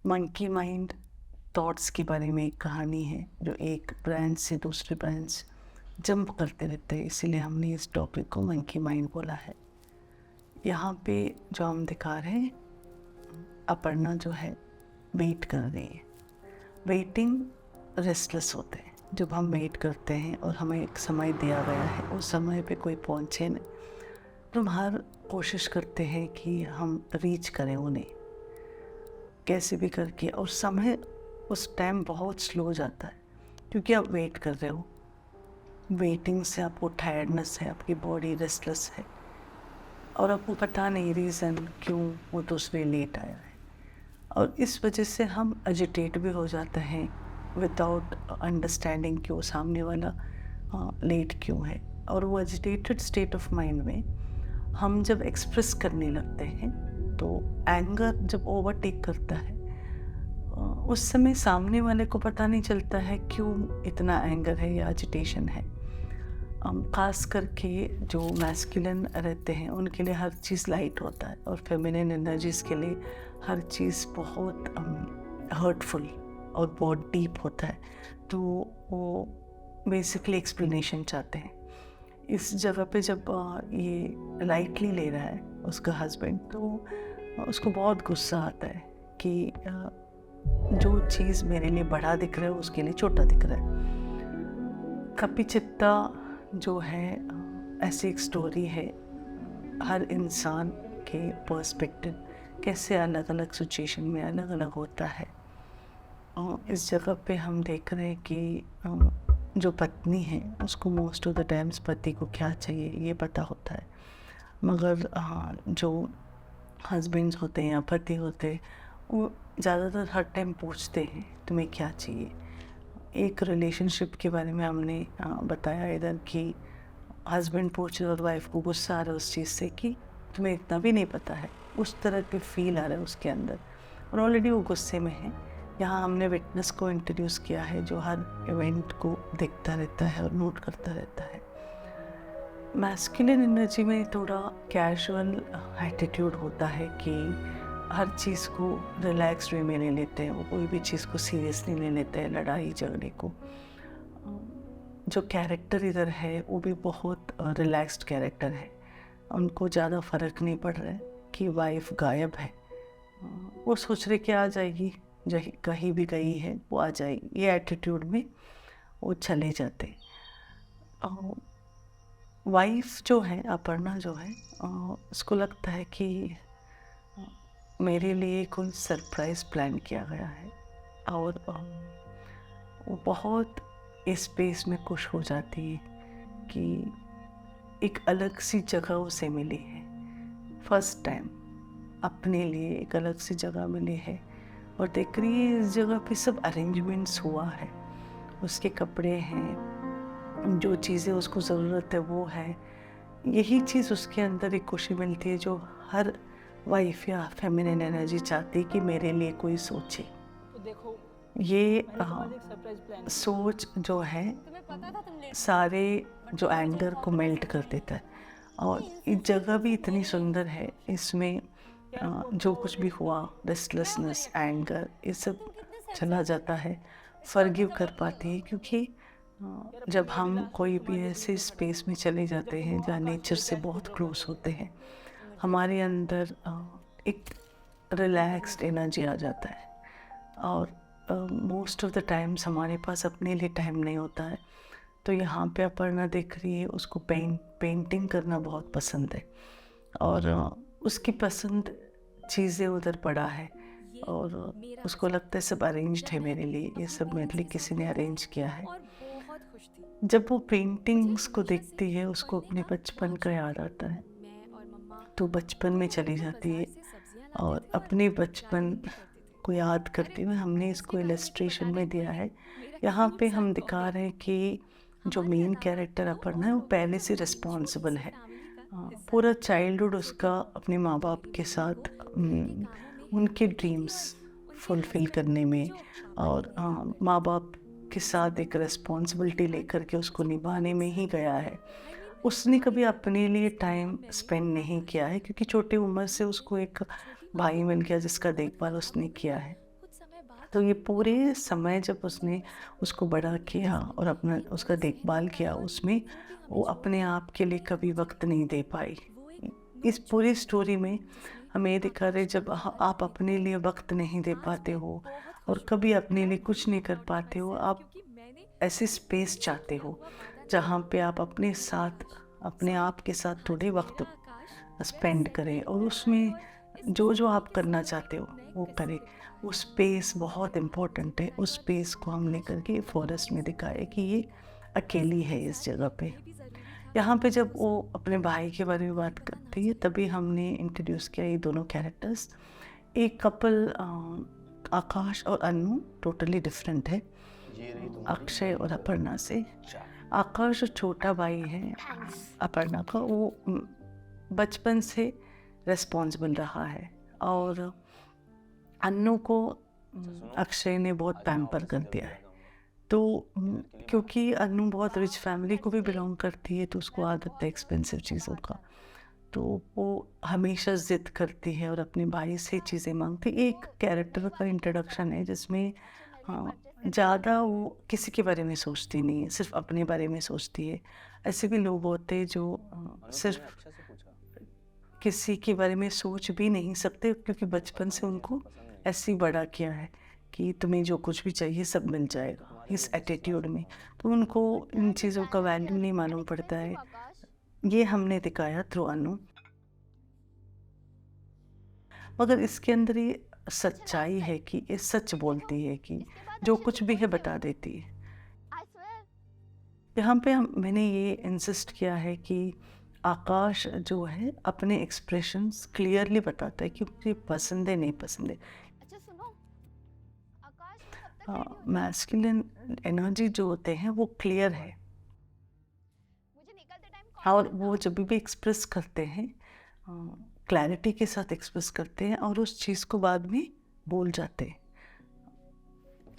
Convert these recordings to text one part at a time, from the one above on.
Monkey mind thoughts के बारे में एक कहानी है जो एक ब्रांच से दूसरे ब्रांच जंप करते रहते हैं, इसीलिए हमने इस टॉपिक को मंकी माइंड बोला है। यहाँ पे जो हम दिखा रहे हैं, अपर्णा जो है वेट कर रही है। वेटिंग रेस्टलेस होते हैं जब हम वेट करते हैं और हमें एक समय दिया गया है, उस समय पे कोई पहुँचे नहीं तो हम हर कोशिश करते हैं कि हम रीच करें उन्हें कैसे भी करके, और समय उस टाइम बहुत स्लो जाता है क्योंकि आप वेट कर रहे हो। वेटिंग से आपको टायर्डनेस है, आपकी बॉडी रेस्टलेस है और आपको पता नहीं रीज़न क्यों वो दूसरे लेट आया है, और इस वजह से हम एजिटेट भी हो जाते हैं विदाउट अंडरस्टैंडिंग कि वो सामने वाला लेट क्यों है। और वो एजिटेटेड स्टेट ऑफ माइंड में हम जब एक्सप्रेस करने लगते हैं तो एंगर जब ओवरटेक करता है, उस समय सामने वाले को पता नहीं चलता है क्यों इतना एंगर है या एजिटेशन है। खास करके जो मैस्कुलिन रहते हैं उनके लिए हर चीज़ लाइट होता है और फेमिनिन एनर्जीज़ के लिए हर चीज़ बहुत हर्टफुल और बहुत डीप होता है। तो वो बेसिकली एक्सप्लेनेशन चाहते हैं। इस जगह पे जब ये लाइटली ले रहा है उसका हस्बैंड, तो उसको बहुत गुस्सा आता है कि जो चीज़ मेरे लिए बड़ा दिख रहा है उसके लिए छोटा दिख रहा है। कपी चित्ता जो है ऐसी एक स्टोरी है, हर इंसान के पर्सपेक्टिव कैसे अलग अलग सिचुएशन में अलग अलग होता है। इस जगह पे हम देख रहे हैं कि जो पत्नी है उसको मोस्ट ऑफ द टाइम्स पति को क्या चाहिए ये पता होता है, मगर जो हस्बैंड्स होते हैं या पति होते हैं वो ज़्यादातर हर टाइम पूछते हैं तुम्हें क्या चाहिए। एक रिलेशनशिप के बारे में हमने बताया इधर कि हस्बैंड पूछ रहे और वाइफ को गुस्सा आ रहा है उस चीज़ से कि तुम्हें इतना भी नहीं पता है, उस तरह के फील आ रहा है उसके अंदर और ऑलरेडी वो गुस्से में है। यहाँ हमने विटनेस को इंट्रोड्यूस किया है जो हर इवेंट को देखता रहता है और नोट करता रहता है। मैस्कुलिन एनर्जी में थोड़ा कैजुअल एटीट्यूड होता है कि हर चीज़ को रिलैक्स वे में ले लेते हैं, वो कोई भी चीज़ को सीरियसली नहीं लेते हैं, लड़ाई झगड़े को। जो कैरेक्टर इधर है वो भी बहुत रिलैक्स्ड कैरेक्टर है, उनको ज़्यादा फ़र्क नहीं पड़ रहा है कि वाइफ गायब है। वो सोच रहे कि आ जाएगी, कहीं भी गई है वो आ जाएगी, ये एटीट्यूड में वो चले जाते। वाइफ जो है अपर्णा जो है उसको लगता है कि मेरे लिए कोई सरप्राइज़ प्लान किया गया है, और वो बहुत इस स्पेस में खुश हो जाती है कि एक अलग सी जगह उसे मिली है। फर्स्ट टाइम अपने लिए एक अलग सी जगह मिली है और देख रही है इस जगह पे सब अरेंजमेंट्स हुआ है, उसके कपड़े हैं, जो चीज़ें उसको ज़रूरत है वो है। यही चीज़ उसके अंदर एक खुशी मिलती है जो हर वाइफ या फेमिनिन एनर्जी चाहती है कि मेरे लिए कोई सोचे। तो देखो ये मैंने तुम्हारे लिए एक सरप्राइज प्लान किया। सोच जो है तुम्हें पता था तुम लेट सारे बट जो तुम मुझे एंगर को इन्फॉर्म मेल्ट कैसे कर करी? देता है। और नहीं ये इंसिडेंट जगह भी इतनी मेरे सुंदर है, इसमें क्या आपको जो वो कुछ भी देखना हुआ क्या हो रेस्टलेसनेस गया? एंगर ये सब तुम कितने चला सेंसिटिव जाता हो है, इसका फॉरगिव मतलब कर समझ नहीं पाती है रहा क्योंकि यार अपन जब ने अभी हम लास्ट वीक कोई भी तुम्हारे लिए ऐसे सुनील का करा स्पेस में चले जाते जब तुम हैं जहाँ आकाश के नेचर लिए से कैट फूड बहुत ऑर्डर क्लोज कर रही होते थी हैं, इमरजेंसी हमारे अंदर एक रिलैक्स्ड एनर्जी आ जाता है। और मोस्ट ऑफ द टाइम्स हमारे पास अपने लिए टाइम नहीं होता है। तो यहाँ पे अपर्णा देख रही है, उसको पेंटिंग करना बहुत पसंद है और उसकी पसंद चीज़ें उधर पड़ा है और मेरा उसको बचपन लगता है सब अरेंज्ड जब है मैं मेरे लिए, ये अपने सब मेरे पेरेंट्स लिए के किसी साथ ने घर आई अरेंज किया है। और बहुत खुश थी। जब वो मुझे पेंटिंग्स को हमेशा से देखती है उसको पढ़ने अपने का बचपन बहुत का शौक याद था। आता है, मैं और मम्मा तो बचपन में दोनों चली मिलकर जाती बाजार है से सब्जियां लाते और थे और अपने बचपन गार्डनिंग भी करते थे। को याद अरे करते हुए हमने इसके इसको बारे में तो इलस्ट्रेशन बताना ही में भूल दिया गई। है। मेरा यहाँ पे क्यूट सा हम दिखा टॉफी। रहे हैं कि जो हमारे मेन अलावा कैरेक्टर दो अपर्णा है और वो लोग थे पहले जो से हमारी छोटी रिस्पॉन्सिबल सी है। फैमिली का हिस्सा पूरा थे। चाइल्डहुड सोचो उसका अपने माँ बाप मेरी के मम्मी साथ को घर के कामों में हेल्प उनके करती थी ड्रीम्स और उनके फुलफिल हस्बैंड करने में जो पापा के और लिए काम माँ करते थे। बाप के साथ एक रिस्पॉन्सिबिलिटी लेकर के उसको मुझे निभाने बहुत में ही सारी गया यादें है। हैं। उसने हमारी कभी अपने लिए गार्डनिंग्स और टाइम मैंने स्पेंड नहीं आकाश किया है क्योंकि छोटी उम्र से मैंने उसको एक छोटी माँ भाई को मिल गया जिसका बहुत देखभाल ख्वाब उसने में किया है। खुद तो ये पूरे समय जब उसने उसको बड़ा किया और अपना उसका देखभाल किया, उसमें वो अपने आप के लिए कभी वक्त नहीं दे पाई। इस पूरी स्टोरी में हमें ये दिखा रहे, जब आप अपने लिए वक्त नहीं दे पाते हो और कभी अपने लिए कुछ नहीं कर पाते हो, आप ऐसी स्पेस चाहते हो जहाँ पे आप अपने साथ, अपने आप के साथ थोड़े वक्त स्पेंड करें और उसमें जो जो आप करना चाहते हो वो करें। वो स्पेस बहुत इम्पोर्टेंट है। उस स्पेस को हम लेकर के फॉरेस्ट में दिखाए कि ये अकेली है इस जगह पे। यहाँ पे जब वो अपने भाई के बारे में बात करती है, तभी हमने इंट्रोड्यूस किया ये दोनों कैरेक्टर्स। एक कपल आकाश और अनु टोटली डिफरेंट है अक्षय और अपर्णा से। आकाश जो छोटा भाई है अपर्णा का, वो बचपन से रिस्पॉन्सिबल रहा है और अन्नू को अक्षय ने बहुत पैम्पर कर दिया है। तो क्योंकि अन्नू बहुत रिच फैमिली को भी बिलोंग करती है, तो उसको आदत है एक्सपेंसिव चीज़ों का, तो वो हमेशा ज़िद करती है और अपने भाई से चीज़ें मांगती। एक कैरेक्टर का इंट्रोडक्शन है जिसमें ज़्यादा वो किसी के बारे में सोचती नहीं है, सिर्फ अपने बारे में सोचती है। ऐसे भी लोग होते हैं जो सिर्फ किसी के बारे में सोच भी नहीं सकते, क्योंकि बचपन से उनको ऐसे ही बड़ा किया है कि तुम्हें जो कुछ भी चाहिए सब मिल जाएगा, इस एटीट्यूड में। तो उनको इन चीज़ों का वैल्यू नहीं मालूम पड़ता है। ये हमने दिखाया थ्रू अनु, मगर इसके अंदर ये सच्चाई है कि ये सच बोलती है कि जो कुछ भी है बता देती है। यहाँ पे मैंने ये इंसिस्ट किया है कि आकाश जो है अपने एक्सप्रेशंस क्लियरली बताता है कि मुझे पसंद है नहीं पसंद है। अच्छा सुनो, आकाश तुम कब तक रेडी हो? मैस्कुलिन एनर्जी जो होते हैं वो क्लियर है मुझे निकलते टाइम और वो जब भी एक्सप्रेस करते हैं क्लैरिटी के साथ एक्सप्रेस करते हैं और उस चीज़ को बाद में भूल जाते हैं।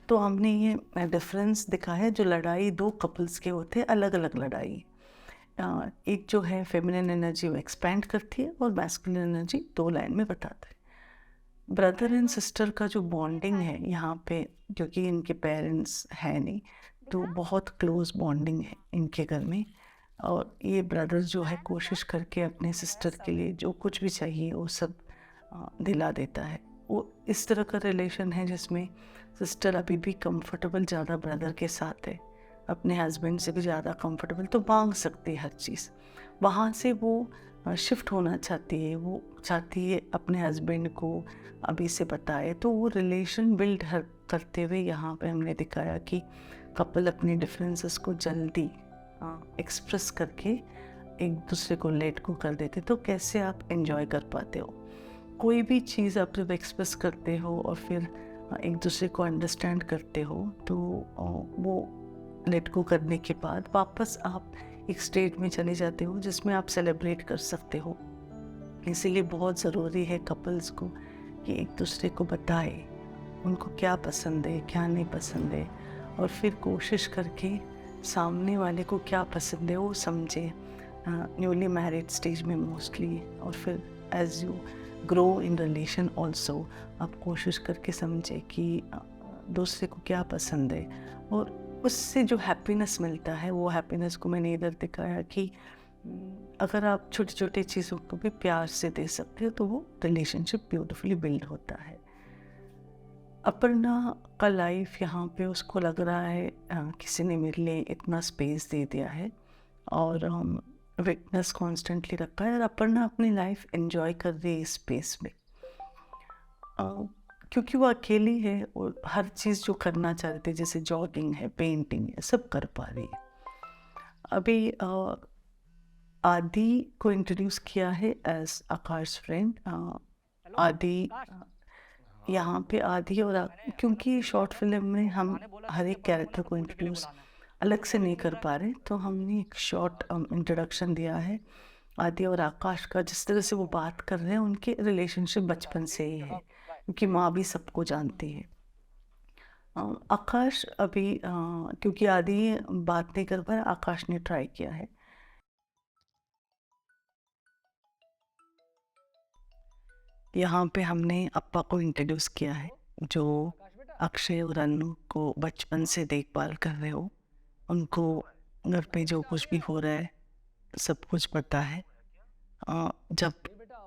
तो हमने ये डिफरेंस दिखाया, जो लड़ाई दो कपल्स के होते हैं, अलग अलग लड़ाई। एक जो है फेमिनिन एनर्जी वो एक्सपैंड करती है और मैस्कुलिन एनर्जी दो लाइन में बताता है। ब्रदर एंड सिस्टर का जो बॉन्डिंग है यहाँ पे, क्योंकि इनके पेरेंट्स हैं नहीं, तो बहुत क्लोज बॉन्डिंग है इनके घर में। और ये ब्रदर जो है कोशिश करके अपने सिस्टर के लिए जो कुछ भी चाहिए वो सब दिला देता है। वो इस तरह का रिलेशन है जिसमें सिस्टर अभी भी कंफर्टेबल ज़्यादा ब्रदर के साथ है, अपने हस्बैंड से भी ज़्यादा कंफर्टेबल, तो मांग सकती है हर चीज़। वहाँ से वो शिफ्ट होना चाहती है, वो चाहती है अपने हस्बैंड को अभी से बताए। तो वो रिलेशन बिल्ड करते हुए यहाँ पे हमने दिखाया कि कपल अपने डिफरेंसेस को जल्दी एक्सप्रेस करके एक दूसरे को लेट को कर देते। तो कैसे आप एंजॉय कर पाते हो कोई भी चीज़, आप जब एक्सप्रेस करते हो और फिर एक दूसरे को अंडरस्टैंड करते हो, तो वो लेट गो करने के बाद वापस आप एक स्टेट में चले जाते हो जिसमें आप सेलिब्रेट कर सकते हो। इसीलिए बहुत ज़रूरी है कपल्स को कि एक दूसरे को बताए उनको क्या पसंद है क्या नहीं पसंद है, और फिर कोशिश करके सामने वाले को क्या पसंद है वो समझे न्यूली मैरिड स्टेज में मोस्टली। और फिर as you grow in relation also आप कोशिश करके समझे कि दूसरे को क्या पसंद है, और उससे जो हैप्पीनेस मिलता है वो हैप्पीनेस को मैंने इधर दिखाया कि अगर आप छोटी छोटी चीज़ों को भी प्यार से दे सकते हो तो वो रिलेशनशिप ब्यूटीफुली बिल्ड होता है। अपर्णा का लाइफ यहाँ पे उसको लग रहा है किसी ने मेरे लिए इतना स्पेस दे दिया है और विटनेस कॉन्स्टेंटली रखा है, और अपर्णा अपनी लाइफ एंजॉय कर रही है इस स्पेस में क्योंकि वो अकेली है और हर चीज़ जो करना चाहते जैसे जॉगिंग है, पेंटिंग है, सब कर पा रही है। अभी आदि को इंट्रोड्यूस किया है एज आकाश फ्रेंड। आदि यहाँ पे आदि और क्योंकि शॉर्ट फिल्म में हम हर एक कैरेक्टर को इंट्रोड्यूस अलग से नहीं कर पा रहे, तो हमने एक शॉर्ट इंट्रोडक्शन दिया है आदि और आकाश का। जिस तरह से वो बात कर रहे हैं उनके रिलेशनशिप बचपन से ही है, क्योंकि माँ भी सबको जानती है। आकाश अभी क्योंकि आदि बात नहीं कर पाया, आकाश ने ट्राई किया है। यहाँ पे हमने अप्पा को इंट्रोड्यूस किया है, जो अक्षय और अनु को बचपन से देखभाल कर रहे हो। उनको घर पे जो कुछ भी हो रहा है सब कुछ पता है। जब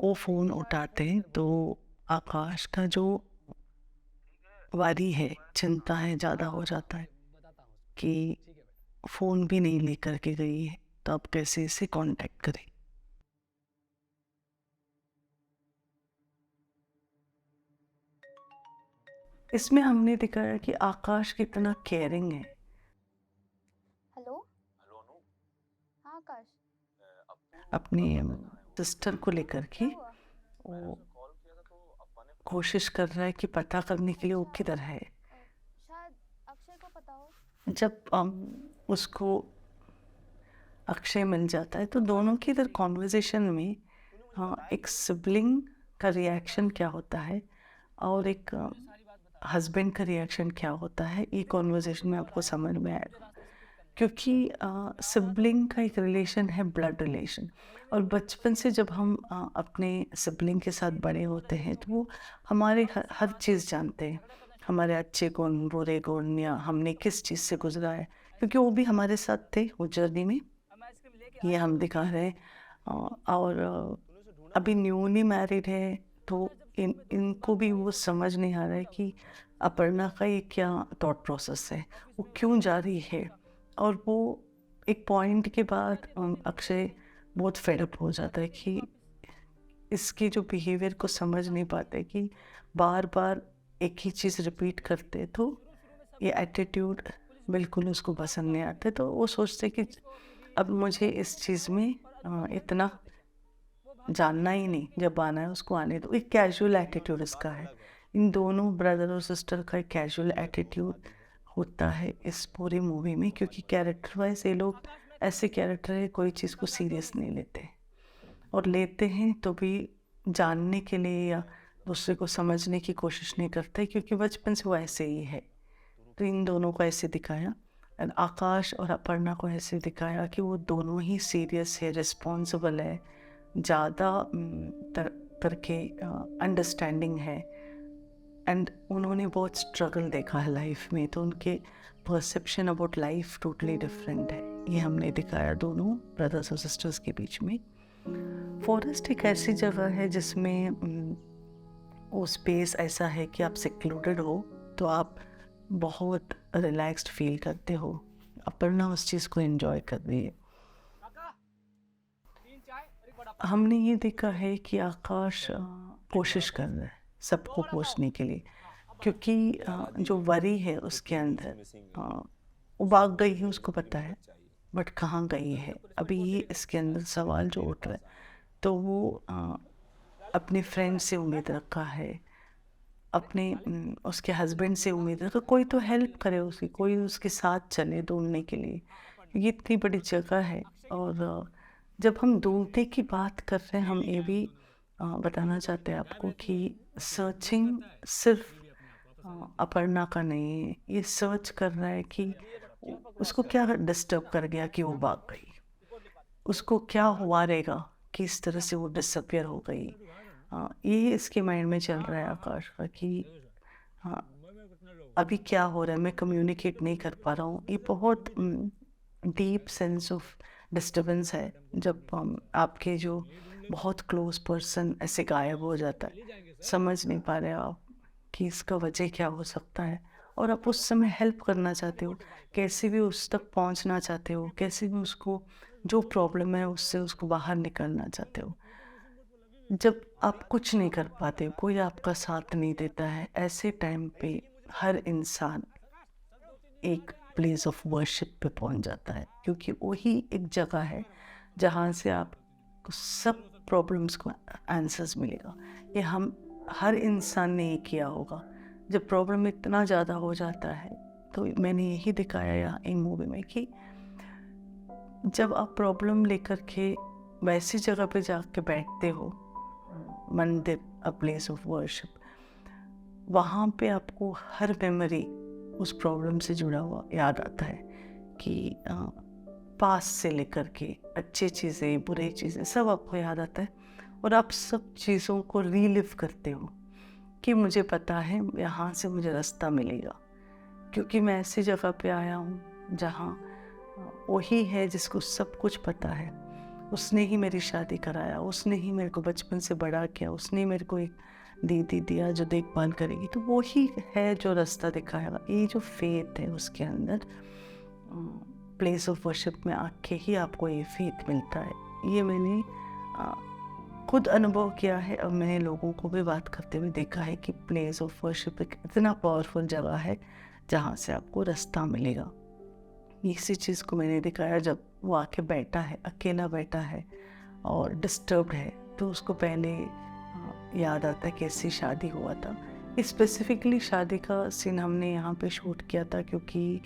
वो फ़ोन उठाते हैं तो आकाश का जो वारी है, चिंता है, ज़्यादा हो जाता है कि फ़ोन भी नहीं लेकर के गई है, तो अब कैसे इसे कांटेक्ट करें। इसमें हमने दिखाया कि आकाश कितना केयरिंग है। हेलो। हाँ आकाश। अपनी सिस्टर को लेकर के क्या हुआ? वो कोशिश कर रहा है कि पता करने के लिए वो किधर है। शायद अक्षय को पता हो। जब उसको अक्षय मिल जाता है तो दोनों की इधर कॉन्वर्जेशन में एक सिबलिंग का रिएक्शन क्या होता है और एक हस्बैंड का रिएक्शन क्या होता है, ये कॉन्वर्जेशन में आपको समझ में आएगा। क्योंकि सिबलिंग का एक रिलेशन है ब्लड रिलेशन, और बचपन से जब हम अपने सिबलिंग के साथ बड़े होते हैं तो वो हमारे हर चीज़ जानते हैं, हमारे अच्छे गुण, बुरे गुण, या हमने किस चीज़ से गुजरा है, क्योंकि वो भी हमारे साथ थे वो जर्नी में। ये हम दिखा रहे हैं। और अभी न्यूली मैरिड है तो इनको भी वो समझ नहीं आ रहा है कि अपर्णा का ये क्या थॉट प्रोसेस है, वो क्यों जा रही है। और वो एक पॉइंट के बाद अक्षय बहुत फेडअप हो जाता है कि इसके जो बिहेवियर को समझ नहीं पाते कि बार बार एक ही चीज़ रिपीट करते, तो ये एटीट्यूड बिल्कुल उसको पसंद नहीं आते। तो वो सोचते कि अब मुझे इस चीज़ में इतना जानना ही नहीं, जब आना है उसको आने दो। एक कैजुअल एटीट्यूड इसका है। इन दोनों ब्रदर और सिस्टर का एक कैजुअल एटीट्यूड होता है इस पूरी मूवी में, क्योंकि कैरेक्टर वाइज ये लोग ऐसे कैरेक्टर है, कोई चीज़ को सीरियस नहीं लेते, और लेते हैं तो भी जानने के लिए या दूसरे को समझने की कोशिश नहीं करते, क्योंकि बचपन से वो ऐसे ही है। तो इन दोनों को ऐसे दिखाया, और आकाश और अपर्णा को ऐसे दिखाया कि वो दोनों ही सीरियस है, रिस्पॉन्सिबल है, ज़्यादा करके अंडरस्टैंडिंग है, एंड उन्होंने बहुत स्ट्रगल देखा है लाइफ में, तो उनके perception about life totally different है। ये हमने दिखाया दोनों ब्रदर्स और सिस्टर्स के बीच में। फॉरेस्ट एक ऐसी जगह है जिसमें वो स्पेस ऐसा है कि आप सिक्लूडेड हो तो आप बहुत रिलैक्स्ड फील करते हो। अपर्णा उस चीज़ को एंजॉय कर रही है। हमने ये देखा है कि आकाश कोशिश कर रहा है सबको पूछने के लिए, क्योंकि जो वरी है उसके अंदर वो भाग गई है, उसको पता है, बट कहाँ गई है अभी ये इसके अंदर सवाल जो उठ रहा है। तो वो अपने फ्रेंड से उम्मीद रखा है, अपने उसके हस्बैंड से उम्मीद रखा, कोई तो हेल्प करे उसकी, कोई उसके साथ चले ढूंढने के लिए। ये इतनी बड़ी जगह है। और जब हम ढूंढने की बात कर रहे हैं, हम ये भी बताना चाहते हैं आपको कि सर्चिंग सिर्फ अपर्णा का नहीं है, ये सर्च कर रहा है कि उसको क्या डिस्टर्ब कर गया कि वो भाग गई, उसको क्या हुआ रहेगा कि इस तरह से वो डिसअपियर हो गई। ये इसके माइंड में चल रहा है आकाश का कि हाँ अभी क्या हो रहा है, मैं कम्युनिकेट नहीं कर पा रहा हूँ। ये बहुत डीप सेंस ऑफ डिस्टर्बेंस है जब आपके जो बहुत क्लोज पर्सन ऐसे गायब हो जाता है, समझ नहीं पा रहे आप कि इसका वजह क्या हो सकता है, और आप उस समय हेल्प करना चाहते हो, कैसे भी उस तक पहुंचना चाहते हो, कैसे भी उसको जो प्रॉब्लम है उससे उसको बाहर निकलना चाहते हो। जब आप कुछ नहीं कर पाते, कोई आपका साथ नहीं देता है, ऐसे टाइम पे हर इंसान एक प्लेस ऑफ वर्शिप पे पहुंच जाता है, क्योंकि वही एक जगह है जहाँ से आपको सब प्रॉब्लम्स को आंसर्स मिलेगा। ये हम हर इंसान ने ये किया होगा। जब प्रॉब्लम इतना ज़्यादा हो जाता है, तो मैंने यही दिखाया यहाँ इन मूवी में कि जब आप प्रॉब्लम लेकर के वैसी जगह पे जाके बैठते हो, मंदिर, अ प्लेस ऑफ वर्शिप, वहाँ पे आपको हर मेमोरी उस प्रॉब्लम से जुड़ा हुआ याद आता है कि पास से लेकर के अच्छी चीज़ें, बुरी चीज़ें, सब आपको याद आता है, और आप सब चीज़ों को रीलिव करते हो। कि मुझे पता है यहाँ से मुझे रास्ता मिलेगा, क्योंकि मैं ऐसी जगह पे आया हूँ जहाँ वही है जिसको सब कुछ पता है। उसने ही मेरी शादी कराया, उसने ही मेरे को बचपन से बड़ा किया, उसने ही मेरे को एक दीदी दिया जो देखभाल करेगी, तो वो ही है जो रास्ता दिखाएगा। ये जो फेथ है उसके अंदर, प्लेस ऑफ वर्शिप में आके ही आपको ये फेथ मिलता है। ये मैंने खुद अनुभव किया है और मैंने लोगों को भी बात करते हुए देखा है कि प्लेस ऑफ वर्शिप एक इतना पावरफुल जगह है जहाँ से आपको रास्ता मिलेगा। इसी चीज़ को मैंने दिखाया जब वो आके बैठा है, अकेला बैठा है और डिस्टर्ब्ड है, तो उसको पहले याद आता है कैसी शादी हुआ था। स्पेसिफिकली शादी का सीन हमने यहाँ पे शूट किया था क्योंकि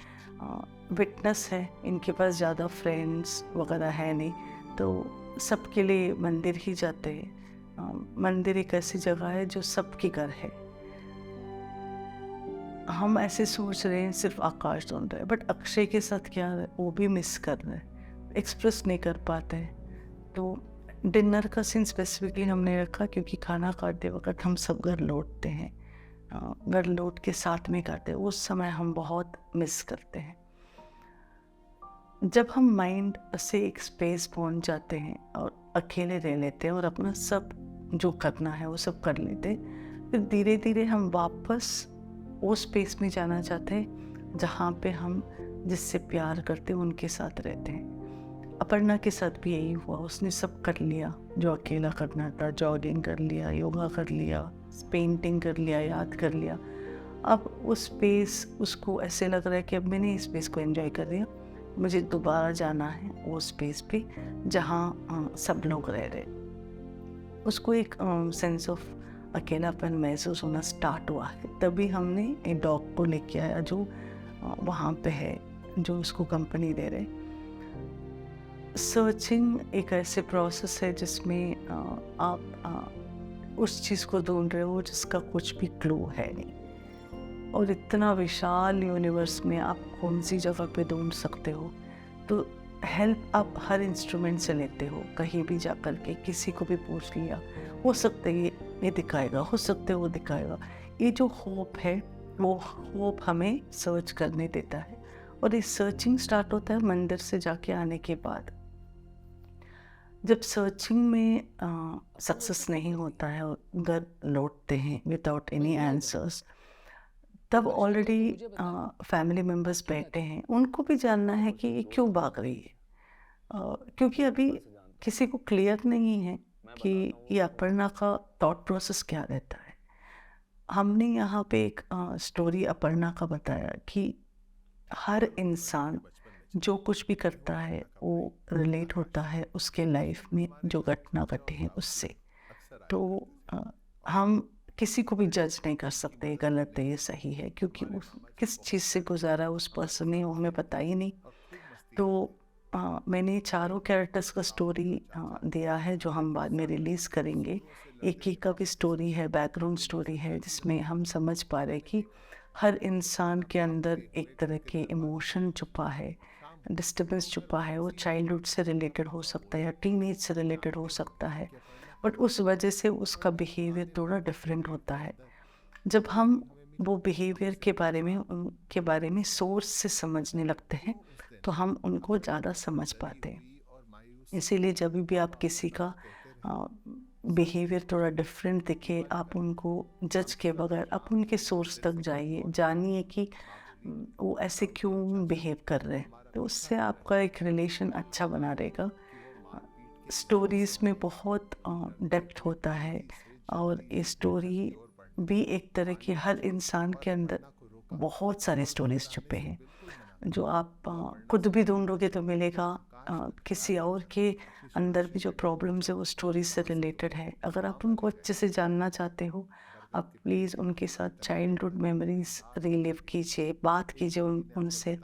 विटनेस है, इनके पास ज़्यादा फ्रेंड्स वगैरह है नहीं, तो सबके लिए मंदिर ही जाते हैं। मंदिर एक ऐसी जगह है जो सबके घर है। हम ऐसे सोच रहे हैं सिर्फ आकाश ढूंढ रहे हैं, बट अक्षय के साथ क्या है वो भी मिस कर रहे हैं, एक्सप्रेस नहीं कर पाते हैं। तो डिनर का सीन स्पेसिफिकली हमने रखा क्योंकि खाना खाते वक्त हम सब घर लौटते हैं, घर लौट के साथ में खाते हैं, उस समय हम बहुत मिस करते हैं। जब हम माइंड से एक स्पेस पहुंच जाते हैं और अकेले रह लेते हैं और अपना सब जो करना है वो सब कर लेते हैं, फिर धीरे धीरे हम वापस वो स्पेस में जाना चाहते हैं जहाँ पे हम जिससे प्यार करते हैं उनके साथ रहते हैं। अपर्णा के साथ भी यही हुआ, उसने सब कर लिया जो अकेला करना था, जॉगिंग कर लिया, योगा कर लिया, पेंटिंग कर लिया, याद कर लिया। अब उस स्पेस उसको ऐसे लग रहा है कि अब मैंने इस स्पेस को एंजॉय कर लिया, मुझे दोबारा जाना है वो स्पेस पे जहाँ सब लोग रह रहे। उसको एक सेंस ऑफ अकेलापन महसूस होना स्टार्ट हुआ है, तभी हमने एक डॉग को लेके आया जो वहाँ पे है, जो उसको कंपनी दे रहे। सर्चिंग एक ऐसे प्रोसेस है जिसमें आप उस चीज़ को ढूंढ रहे हो जिसका कुछ भी क्लू है नहीं, और इतना विशाल यूनिवर्स में आप कौन सी जगह पे ढूंढ सकते हो। तो हेल्प आप हर इंस्ट्रूमेंट से लेते हो, कहीं भी जा कर के किसी को भी पूछ लिया, हो सकता है ये दिखाएगा, हो सकता है वो दिखाएगा। ये जो होप है वो होप हमें सर्च करने देता है, और ये सर्चिंग स्टार्ट होता है मंदिर से जाके आने के बाद। जब सर्चिंग में सक्सेस नहीं होता है और घर लौटते हैं विदाउट एनी आंसर्स, तब ऑलरेडी फैमिली मेम्बर्स बैठे हैं, उनको भी जानना है कि ये क्यों भाग रही है, क्योंकि अभी किसी को क्लियर नहीं है कि ये अपर्णा का थॉट प्रोसेस क्या रहता है। हमने यहाँ पे एक स्टोरी अपर्णा का बताया कि हर इंसान जो कुछ भी करता है वो रिलेट होता है उसके लाइफ में जो घटना घटे हैं उससे। तो हम किसी को भी जज नहीं कर सकते ये गलत है ये सही है, क्योंकि उस किस चीज़ से गुजारा उस पर्सन ने वो हमें पता ही नहीं। तो मैंने चारों कैरेक्टर्स का स्टोरी दिया है जो हम बाद में रिलीज़ करेंगे। एक का भी स्टोरी है, बैकग्राउंड स्टोरी है, जिसमें हम समझ पा रहे कि हर इंसान के अंदर एक तरह के इमोशन छुपा है, डिस्टर्बेंस छुपा है। वो चाइल्डहुड से रिलेटेड हो सकता है या टीनेज से रिलेटेड हो सकता है, बट उस वजह से उसका बिहेवियर थोड़ा डिफरेंट होता है। जब हम वो बिहेवियर के बारे में उनके बारे में सोर्स से समझने लगते हैं तो हम उनको ज़्यादा समझ पाते हैं। इसीलिए जब भी आप किसी का बिहेवियर थोड़ा डिफरेंट दिखे, आप उनको जज के बगैर आप उनके सोर्स तक जाइए, जानिए कि वो ऐसे क्यों बिहेव कर रहे हैं, तो उससे आपका एक रिलेशन अच्छा बना रहेगा। स्टोरीज़ में बहुत डेप्थ होता है, और ये स्टोरी भी एक तरह की हर इंसान के अंदर बहुत सारे स्टोरीज छुपे हैं जो आप खुद भी ढूंढोगे तो मिलेगा, किसी और के अंदर भी जो प्रॉब्लम्स है वो स्टोरी से रिलेटेड है। अगर आप उनको अच्छे से जानना चाहते हो, आप प्लीज़ उनके साथ चाइल्डहुड मेमोरीज रिलीव कीजिए, बात कीजिए उनसे।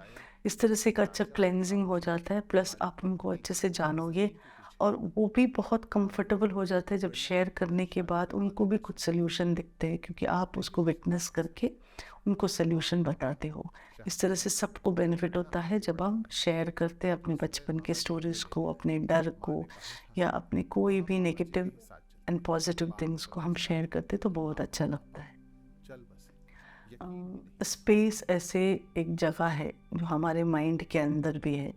इस तरह से एक अच्छा क्लेंजिंग हो जाता है, प्लस आप उनको अच्छे से जानोगे और वो भी बहुत कंफर्टेबल हो जाता है जब शेयर करने के बाद उनको भी कुछ सोल्यूशन दिखते हैं, क्योंकि आप उसको विटनेस करके उनको सोल्यूशन बताते हो। इस तरह से सबको बेनिफिट होता है जब हम शेयर करते हैं अपने बचपन के स्टोरीज़ को, अपने डर को, या अपने कोई भी नेगेटिव एंड पॉजिटिव थिंग्स को हम शेयर करते तो बहुत अच्छा लगता है। स्पेस ऐसे एक जगह है जो हमारे माइंड के अंदर भी है,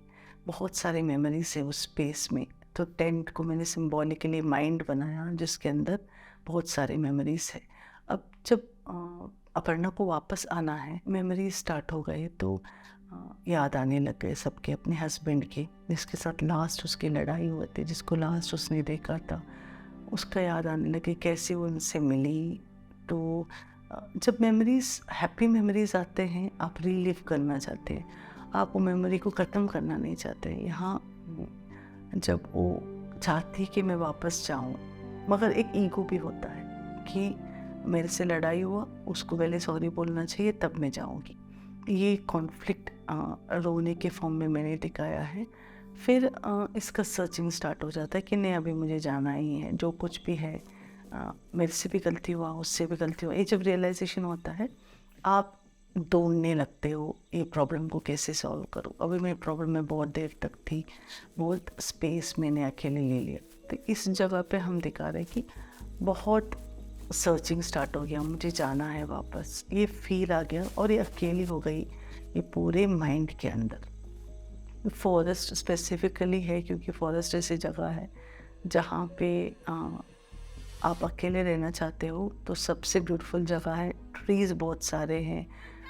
बहुत सारी मेमोरीज है उस स्पेस में। तो टेंट को मैंने सिम्बॉलिकली माइंड बनाया जिसके अंदर बहुत सारी मेमोरीज है। अब जब अपर्णा को वापस आना है, मेमोरीज स्टार्ट हो गए तो याद आने लग गए सबके, अपने हस्बैंड के, जिसके साथ लास्ट उसकी लड़ाई हुई थी, जिसको लास्ट उसने देखा था, उसका याद आने लगे, कैसे वो उनसे मिली। तो जब मेमोरीज, हैप्पी मेमोरीज आते हैं, आप रीलिव करना चाहते हैं, आप वो मेमोरी को ख़त्म करना नहीं चाहते। यहाँ जब वो चाहती कि मैं वापस जाऊँ, मगर एक ईगो भी होता है कि मेरे से लड़ाई हुआ, उसको पहले सॉरी बोलना चाहिए तब मैं जाऊँगी। ये कॉन्फ्लिक्ट रोने के फॉर्म में मैंने दिखाया है। फिर इसका सर्चिंग स्टार्ट हो जाता है कि नहीं, अभी मुझे जाना ही है, जो कुछ भी है, मेरे से भी गलती हुआ, उससे भी गलती हुआ। ये जब रियलाइजेशन होता है, आप ढूंढने लगते हो ये प्रॉब्लम को कैसे सॉल्व करूँ। अभी मेरी प्रॉब्लम में बहुत देर तक थी, बहुत स्पेस मैंने अकेले ले लिया। तो इस जगह पे हम दिखा रहे हैं कि बहुत सर्चिंग स्टार्ट हो गया, मुझे जाना है वापस, ये फील आ गया और ये अकेली हो गई ये पूरे माइंड के अंदर। फॉरेस्ट स्पेसिफिकली है क्योंकि फॉरेस्ट ऐसी जगह है जहाँ पे आप अकेले रहना चाहते हो, तो सबसे ब्यूटीफुल जगह है। ट्रीज़ बहुत सारे हैं,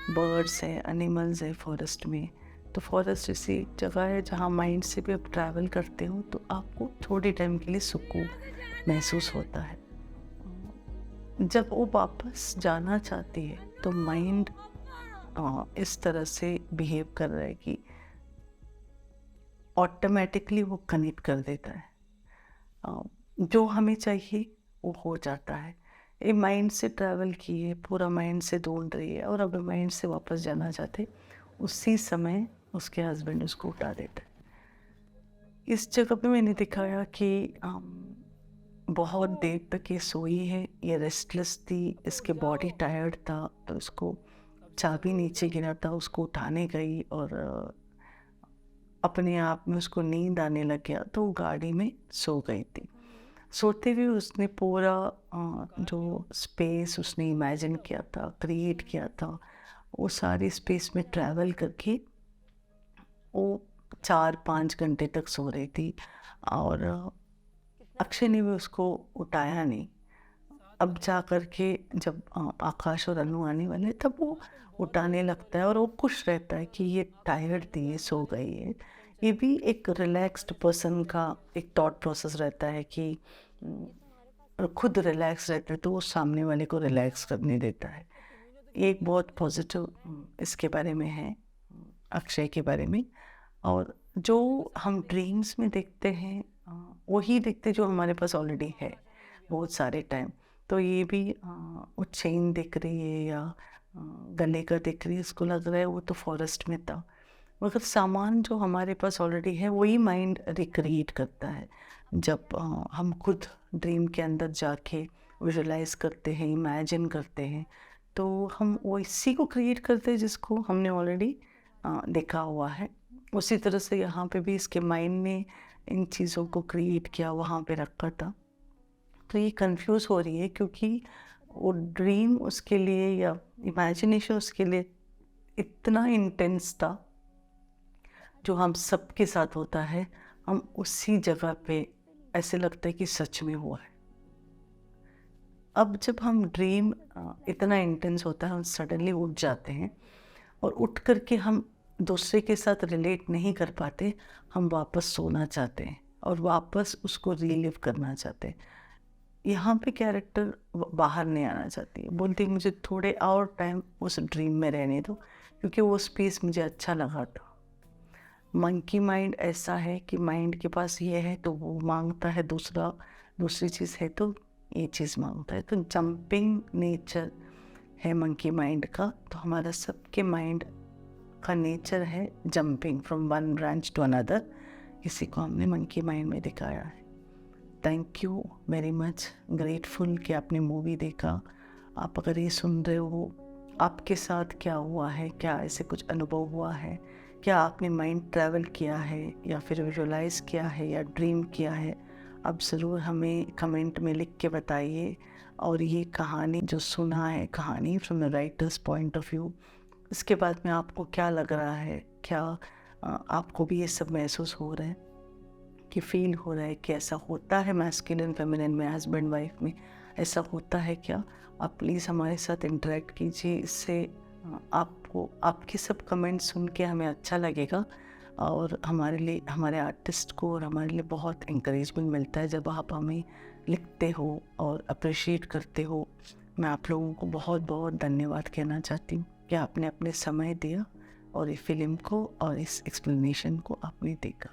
बर्ड्स हैं, एनिमल्स हैं फॉरेस्ट में। तो फॉरेस्ट ऐसी जगह है जहाँ माइंड से भी आप ट्रैवल करते हो तो आपको थोड़े टाइम के लिए सुकून महसूस होता है। जब वो वापस जाना चाहती है तो माइंड इस तरह से बिहेव कर रहा है कि ऑटोमेटिकली वो कनेक्ट कर देता है, जो हमें चाहिए वो हो जाता है। ये माइंड से ट्रैवल किए, पूरा माइंड से ढूंढ रही है और अब माइंड से वापस जाना चाहते, उसी समय उसके हस्बैंड उसको उठा देता है। इस जगह पे मैंने दिखाया कि बहुत देर तक ये सोई है, ये रेस्टलेस थी, इसके बॉडी टायर्ड था, तो उसको चाबी नीचे गिरा था, उसको उठाने गई और अपने आप में उसको नींद आने लग गया तो वो गाड़ी में सो गई थी। सोते हुए उसने पूरा जो स्पेस उसने इमेजिन किया था, क्रिएट किया था, वो सारी स्पेस में ट्रैवल करके वो 4-5 घंटे तक सो रही थी और अक्षय ने भी उसको उठाया नहीं। अब जा कर के जब आकाश और अनु आने वाले तब वो उठाने लगता है और वो खुश रहता है कि ये टायर्ड थी, ये सो गई है। ये भी एक रिलैक्स्ड पर्सन का एक थॉट प्रोसेस रहता है कि खुद रिलैक्स रहता है तो वो सामने वाले को रिलैक्स करने देता है। ये एक बहुत पॉजिटिव इसके बारे में है, अक्षय के बारे में। और जो हम ड्रीम्स में देखते हैं वही देखते जो हमारे पास ऑलरेडी है बहुत सारे टाइम। तो ये भी वो चेन दिख रही है या गले का दिख रही है, इसको लग रहा है वो तो फॉरेस्ट में था, मगर सामान जो हमारे पास ऑलरेडी है वही माइंड रिक्रिएट करता है। जब हम खुद ड्रीम के अंदर जाके विजुलाइज करते हैं, इमेजिन करते हैं, तो हम वो इसी को क्रिएट करते हैं जिसको हमने ऑलरेडी देखा हुआ है। उसी तरह से यहाँ पे भी इसके माइंड ने इन चीज़ों को क्रिएट किया, वहाँ पे रखा था। तो ये कंफ्यूज हो रही है क्योंकि वो ड्रीम उसके लिए या इमेजिनेशन उसके लिए इतना इंटेंस था जो हम सबके साथ होता है, हम उसी जगह पे ऐसे लगता है कि सच में हुआ है। अब जब हम ड्रीम इतना इंटेंस होता है, हम सडनली उठ जाते हैं और उठ करके हम दूसरे के साथ रिलेट नहीं कर पाते, हम वापस सोना चाहते हैं और वापस उसको रिलीव करना चाहते हैं। यहाँ पे कैरेक्टर बाहर नहीं आना चाहती है, बोलती मुझे थोड़े और टाइम उस ड्रीम में रहने दो क्योंकि वो स्पेस मुझे अच्छा लगा था। मंकी माइंड ऐसा है कि माइंड के पास ये है तो वो मांगता है, दूसरी चीज़ है तो ये चीज़ मांगता है। तो जंपिंग नेचर है मंकी माइंड का। तो हमारा सबके माइंड का नेचर है jumping from one branch to another. इसी को हमने मंकी माइंड में दिखाया है। Thank you very much, grateful कि आपने मूवी देखा। आप अगर ये सुन रहे हो, आपके साथ क्या हुआ है, क्या ऐसे कुछ अनुभव हुआ है, क्या आपने माइंड ट्रैवल किया है या फिर विजुलाइज किया है या ड्रीम किया है, आप ज़रूर हमें कमेंट में लिख के बताइए। और ये कहानी जो सुना है, कहानी from the writers point of view, इसके बाद में आपको क्या लग रहा है? क्या आपको भी ये सब महसूस हो रहा है कि फील हो रहा है कि ऐसा होता है मैस्कुलिन फेमिनिन में, हस्बैंड वाइफ में ऐसा होता है क्या? आप प्लीज़ हमारे साथ इंटरेक्ट कीजिए। इससे आपको आपके सब कमेंट सुन के हमें अच्छा लगेगा और हमारे लिए, हमारे आर्टिस्ट को और हमारे लिए बहुत इंकरेजमेंट मिलता है जब आप हमें लिखते हो और अप्रिशिएट करते हो। मैं आप लोगों को बहुत बहुत धन्यवाद कहना चाहती हूँ कि आपने अपने समय दिया और इस फिल्म को और इस एक्सप्लेनेशन को आपने देखा।